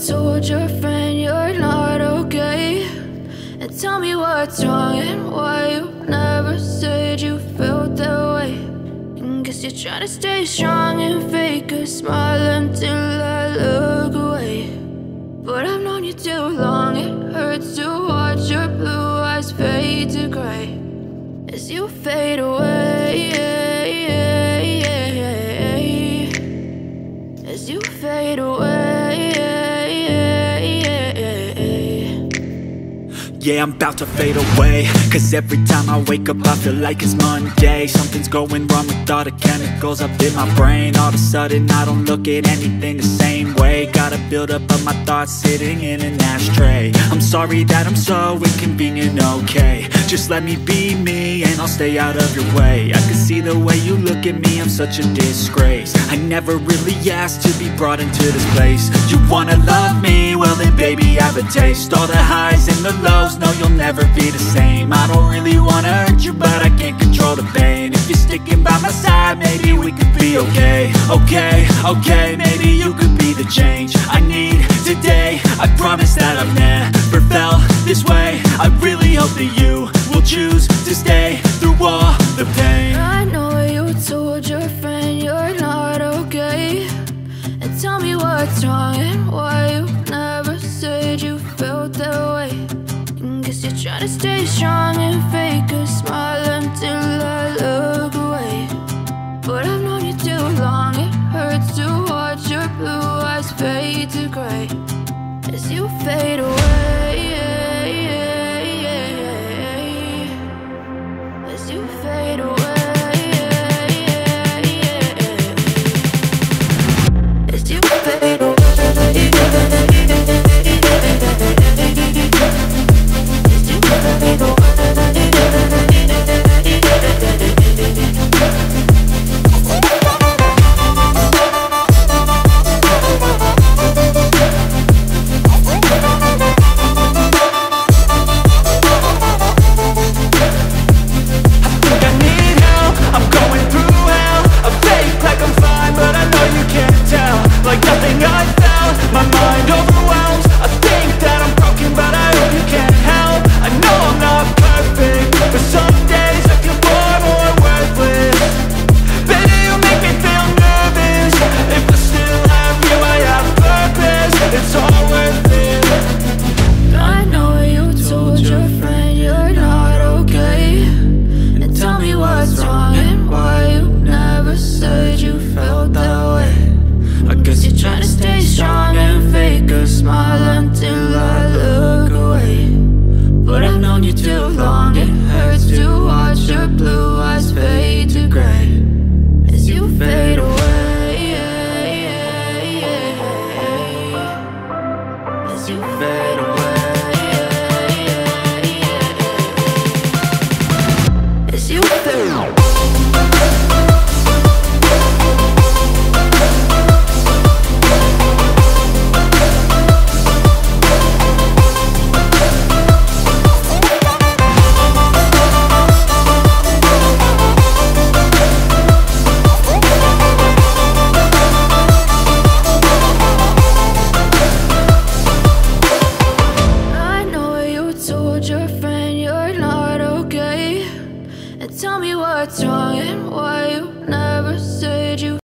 Told your friend you're not okay, and tell me what's wrong and why you never said you felt that way. And guess you're trying to stay strong and fake a smile until I look away. But I've known you too long, it hurts to watch your blue eyes fade to gray as you fade away, as you fade away. Yeah, I'm about to fade away, cause every time I wake up I feel like it's Monday. Something's going wrong with all the chemicals up in my brain. All of a sudden I don't look at anything the same way. Got a buildup of my thoughts sitting in an ashtray. I'm sorry that I'm so inconvenient, okay. Just let me be me and I'll stay out of your way. I can see the way you look at me, I'm such a disgrace. I never really asked to be brought into this place. You wanna love me? Well then baby I have a taste. All the highs and the lows, no you'll never be the same. I don't really wanna hurt you but I can't control the pain. If you're sticking by my side maybe we could be okay. Okay, maybe you could be the change I need today. I promise that I've never felt this way. I really hope that you will choose to stay through all the pain. I know you told your friend you're not okay, and tell me what's wrong and why you never said you felt that way. And guess you're trying to stay strong and fake a smile until I look away. But I've known you too long, it hurts to watch your blue eyes fade to gray as you fade away, as you fade away, as you fade away. too fast.